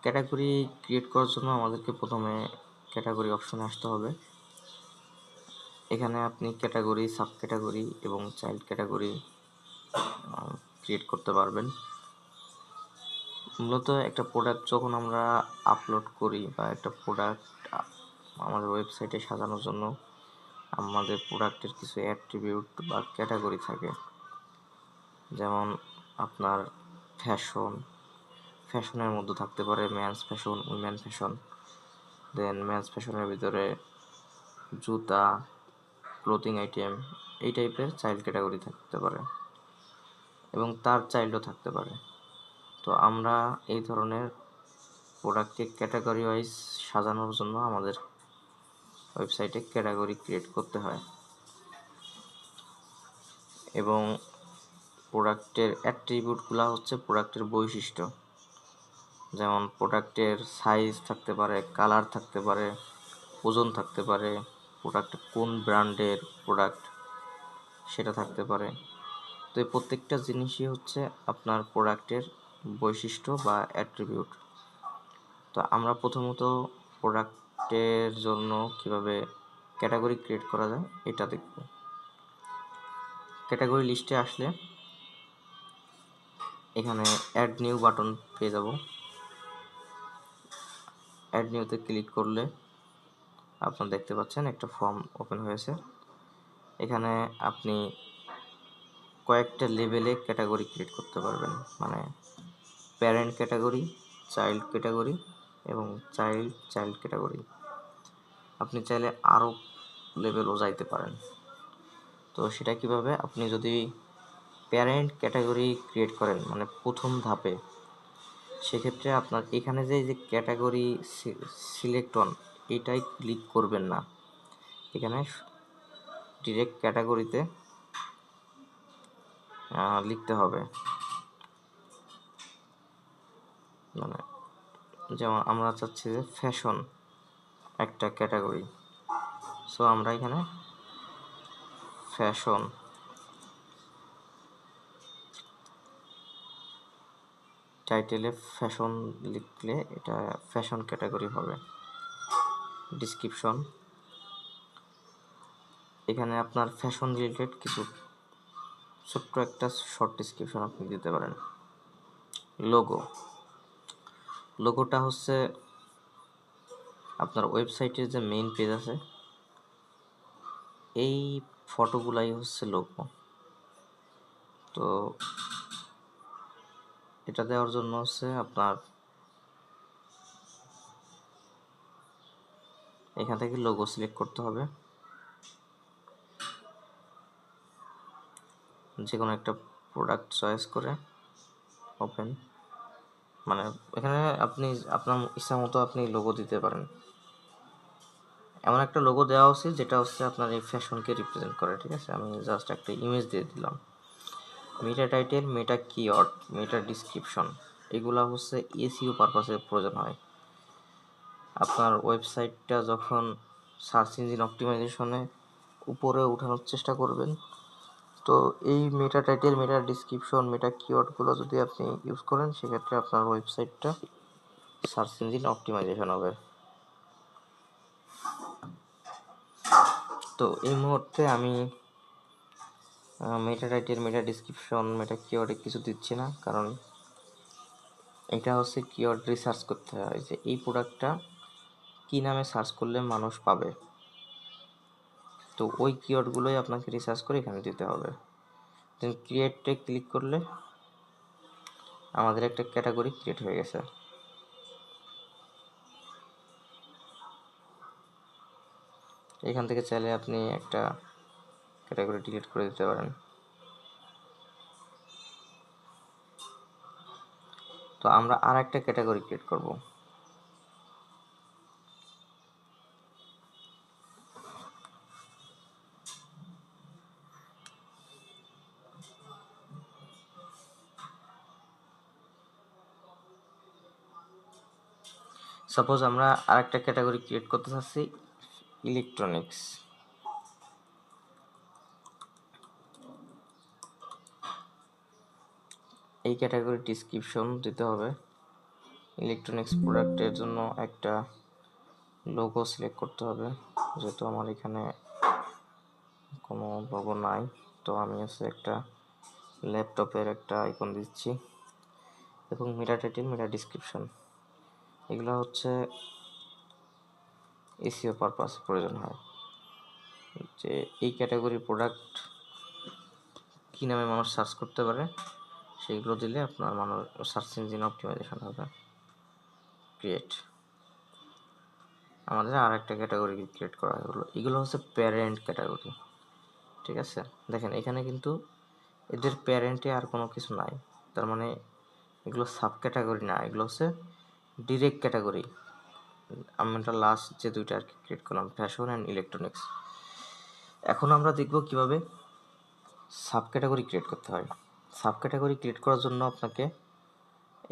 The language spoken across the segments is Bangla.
ক্যাটাগরি ক্রিয়েট করার জন্য আমাদেরকে প্রথমে ক্যাটাগরি অপশনে আসতে হবে। এখানে আপনি ক্যাটাগরি, সাব ক্যাটাগরি এবং চাইল্ড ক্যাটাগরি ক্রিয়েট করতে পারবেন। মূলত একটা প্রোডাক্ট যখন আমরা আপলোড করি বা একটা প্রোডাক্ট আমাদের ওয়েবসাইটে সাজানোর জন্য আমাদের প্রোডাক্টের কিছু অ্যাট্রিবিউট বা ক্যাটাগরি থাকে। যেমন আপনার ফ্যাশনের মধ্যে থাকতে পারে মেন্স ফ্যাশন, উইমেন ফ্যাশন। দেন মেন্স ফ্যাশনের ভিতরে জুতা, ক্লোথিং আইটেম, এই টাইপের চাইল্ড ক্যাটাগরি থাকতে পারে এবং তার চাইল্ডও থাকতে পারে। তো আমরা এই ধরনের প্রোডাক্টকে ক্যাটাগরি ওয়াইজ সাজানোর জন্য আমাদের ওয়েবসাইটে ক্যাটাগরি ক্রিয়েট করতে হয় এবং প্রোডাক্টের অ্যাট্রিবিউটগুলো হচ্ছে প্রোডাক্টের বৈশিষ্ট্য। যেমন প্রোডাক্টের সাইজ থাকতে পারে, কালার থাকতে পারে, ওজন থাকতে পারে, প্রোডাক্ট কোন ব্র্যান্ডের প্রোডাক্ট সেটা থাকতে পারে। তো এই প্রত্যেকটা জিনিসই হচ্ছে আপনার প্রোডাক্টের বৈশিষ্ট্য বা অ্যাট্রিবিউট। তো আমরা প্রথমত প্রোডাক্টের জন্য কিভাবে ক্যাটাগরি ক্রিয়েট করা যায় এটা দেখব। ক্যাটাগরি লিস্টে আসলে এখানে অ্যাড নিউ বাটন পেয়ে যাব। অ্যাড নিউতে ক্লিক করলে আপনারা দেখতে পাচ্ছেন একটা ফর্ম ওপেন হয়েছে। এখানে আপনি কয়েকটা লেভেলে ক্যাটাগরি ক্রিয়েট করতে পারবেন, মানে প্যারেন্ট ক্যাটাগরি, চাইল্ড ক্যাটাগরি এবং চাইল্ড ক্যাটাগরি। আপনি চাইলে আরও লেভেলও যাইতে পারেন। তো সেটা কিভাবে, আপনি যদি প্যারেন্ট ক্যাটাগরি ক্রিয়েট করেন মানে প্রথম ধাপে, সেক্ষেত্রে আপনার এখানে যে ক্যাটাগরি সিলেক্ট অন এটাই ক্লিক করবেন না। এখানে ডিরেক্ট ক্যাটাগরিতে লিখতে হবে। মানে যেমন আমরা চাচ্ছি যে ফ্যাশন একটা ক্যাটাগরি, সো আমরা এখানে ফ্যাশন টাইটেলে ফ্যাশন লিখলে এটা ফ্যাশন ক্যাটাগরি হবে। ডিসক্রিপশন, এখানে আপনার ফ্যাশন রিলেটেড কিছু ছোট্ট একটা শর্ট ডিসক্রিপশন আপনি দিতে পারেন। লোগোটা হচ্ছে আপনার ওয়েবসাইটের যে মেইন পেজ আছে এই ফটোগুলাই হচ্ছে লোগো। তো এটা দেওয়ার জন্য হচ্ছে আপনার এখান থেকে লোগো সিলেক্ট করতে হবে, যে কোনো একটা প্রোডাক্ট চয়েস করে ওপেন, মানে এখানে আপনি আপনার ইচ্ছা মতো আপনি লোগো দিতে পারেন। এমন একটা লোগো দেওয়া উচিত যেটা হচ্ছে আপনার এই ফ্যাশনকে রিপ্রেজেন্ট করে। ঠিক আছে, আমি জাস্ট একটা ইমেজ দিয়ে দিলাম। মেটা টাইটেল, মেটা কিওয়ার্ড, মেটা ডিসক্রিপশন, এগুলা হচ্ছে এসইও পারপাসে প্রয়োজন হয়। আপনার ওয়েবসাইটটা যখন সার্চ ইঞ্জিন অপটিমাইজেশনে উপরে উঠানোর চেষ্টা করবেন, তো এই মেটা টাইটেল, মেটা ডিসক্রিপশন, মেটা কিওয়ার্ডগুলো যদি আপনি ইউজ করেন, সেক্ষেত্রে আপনার ওয়েবসাইটটা সার্চ ইঞ্জিন অপটিমাইজেশন হবে। তো এই মুহূর্তে আমি মেটা টাইটেল, মেটা ডিসক্রিপশন, মেটা কিওয়ার্ডে কিছু দিচ্ছি না, কারণ এটা হচ্ছে কিওয়ার্ড রিসার্চ করতে হয় যে এই প্রোডাক্টটা কী নামে সার্চ করলে মানুষ পাবে। তো ওই কিওয়ার্ডগুলোই আপনাকে রিসার্চ করে এখানে দিতে হবে। দেন ক্রিয়েটে ক্লিক করলে আমাদের একটা ক্যাটাগরি ক্রিয়েট হয়ে গেছে। এখান থেকে চাইলে আপনি একটা ক্যাটাগরি ডিলিট করে দিতে পারেন। তো আমরা আর একটা ক্যাটাগরি ক্রিয়েট করব। সাপোজ আমরা আর একটা ক্যাটাগরি ক্রিয়েট করতে চাচ্ছি ইলেকট্রনিক্স। এই ক্যাটাগরি ডিসক্রিপশন দিতে হবে ইলেকট্রনিক্স প্রোডাক্টের জন্য একটা লোগো সিলেক্ট করতে হবে, যেহেতু আমার এখানে কোনো লোগো নাই। তো আমি হচ্ছে একটা ল্যাপটপের একটা আইকন দিচ্ছি এবং মেটা টাইটেল, মেটা ডিসক্রিপশন, এগুলো হচ্ছে এসইও পারপাস প্রয়োজন হয়, যে এই ক্যাটাগরির প্রোডাক্ট কী নামে মানুষ সার্চ করতে পারে সেইগুলো দিলে আপনার মানুষ সার্চ ইঞ্জিন অপটিমাইজেশন হবে। ক্রিয়েট, আমাদের আর একটা ক্যাটাগরি ক্রিয়েট করা হলো, এগুলো হচ্ছে প্যারেন্ট ক্যাটাগরি। ঠিক আছে, দেখেন এখানে কিন্তু এদের প্যারেন্টে আর কোনো কিছু নাই, তার মানে এগুলো সাব ক্যাটাগরি না, এগুলো হচ্ছে ডিরেক্ট ক্যাটাগরি। আমরা লাস্ট যে দুইটা আর কি ক্রিয়েট করলাম, ফ্যাশন অ্যান্ড ইলেকট্রনিক্স। এখন আমরা দেখব কিভাবে সাব ক্যাটাগরি ক্রিয়েট করতে হয়। সাব ক্যাটাগরি ক্রিয়েট করার জন্য আপনাকে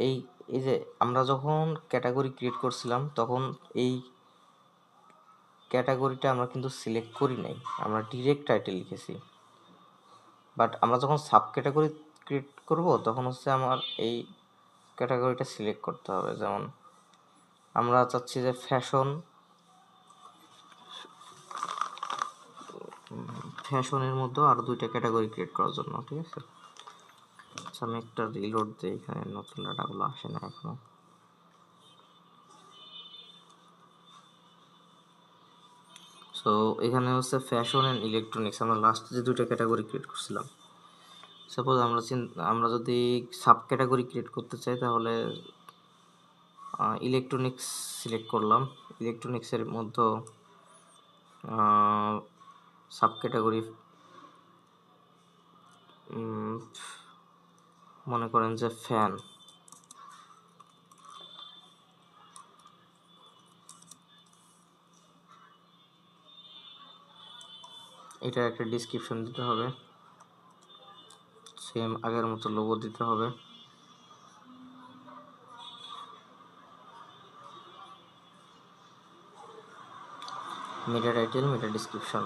এই এই যে আমরা যখন ক্যাটাগরি ক্রিয়েট করছিলাম তখন এই ক্যাটাগরিটা আমরা কিন্তু সিলেক্ট করি নাই, আমরা ডিরেক্ট টাইটেল লিখেছি। বাট আমরা যখন সাব ক্যাটাগরি ক্রিয়েট করব তখন হচ্ছে আমার এই ক্যাটাগরিটা সিলেক্ট করতে হবে। যেমন আমরা চাচ্ছি যে ফ্যাশনের মধ্যে আরও দুইটা ক্যাটাগরি ক্রিয়েট করার জন্য। ঠিক আছে, আচ্ছা আমি একটা রিলোড দিই, এখানে নতুন ডাটাগুলো আসে না এখনো। সো এখানে হচ্ছে ফ্যাশন অ্যান্ড ইলেকট্রনিক্স, আমরা লাস্ট যে দুইটা ক্যাটাগরি ক্রিয়েট করছিলাম। সাপোজ আমরা যদি সাব ক্যাটাগরি ক্রিয়েট করতে চাই তাহলে ইলেকট্রনিক্স সিলেক্ট করলাম। ইলেকট্রনিক্সের মধ্যে সাব ক্যাটাগরি মনে করেন যে ফ্যান, এটার একটা ডিসক্রিপশন দিতে হবে, সেম আগের মতো লোগো দিতে হবে। মেটা টাইটেল, মেটা ডিসক্রিপশন।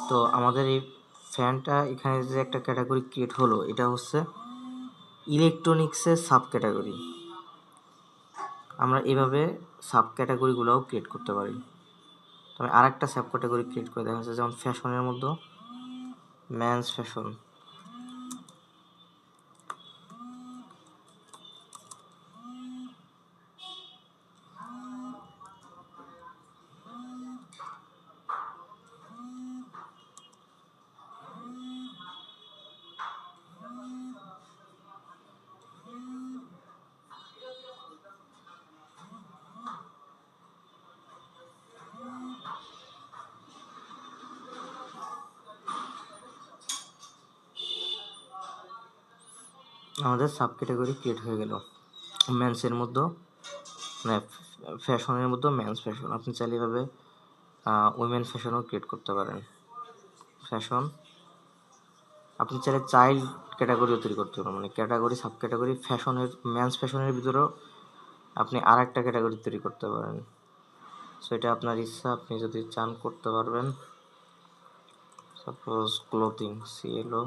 তো আমাদের এই ফ্যানটা এখানে যে একটা ক্যাটাগরি ক্রিয়েট হলো, এটা হচ্ছে ইলেকট্রনিক্সের সাব ক্যাটাগরি। আমরা এভাবে সাব ক্যাটাগরিগুলোও ক্রিয়েট করতে পারি। তবে আর একটা সাব ক্যাটাগরি ক্রিয়েট করে দেখা যাচ্ছে, যেমন ফ্যাশনের মধ্যে মেন্স ফ্যাশন। আমাদের সাব ক্যাটাগরি ক্রিয়েট হয়ে গেল। মেন্সের মধ্যে মানে ফ্যাশনের মধ্যে মেন্স ফ্যাশন, আপনি চাইলে এভাবে উইমেন ফ্যাশনও ক্রিয়েট করতে পারেন। ফ্যাশন, আপনি চাইলে চাইল্ড ক্যাটাগরিও তৈরি করতে পারেন, মানে ক্যাটাগরি সাব ক্যাটাগরি ফ্যাশনের, মেন্স ফ্যাশনের ভিতরেও আপনি আর একটা ক্যাটাগরি তৈরি করতে পারেন। সো এটা আপনার ইচ্ছা, আপনি যদি চান করতে পারবেন। Suppose clothing, CLO।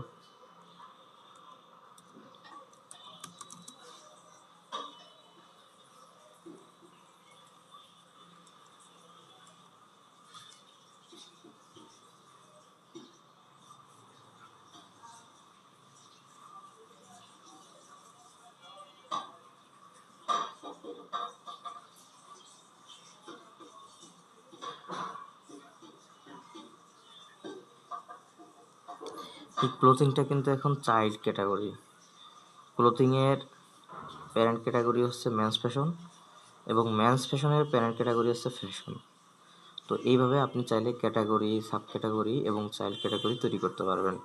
এই ক্লোথিংটা কিন্তু এখন চাইল্ড ক্যাটাগরি। ক্লোথিংয়ের প্যারেন্ট ক্যাটাগরি হচ্ছে মেন্স ফ্যাশন এবং মেন্স ফ্যাশনের প্যারেন্ট ক্যাটাগরি হচ্ছে ফ্যাশন। তো এইভাবে আপনি চাইলে ক্যাটাগরি, সাব ক্যাটাগরি এবং চাইল্ড ক্যাটাগরি তৈরি করতে পারবেন।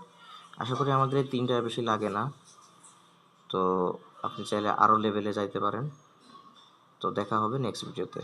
আশা করি আমাদের এই তিনটার বেশি লাগে না। তো আপনি চাইলে আরও লেভেলে যাইতে পারেন। তো দেখা হবে নেক্সট ভিডিওতে।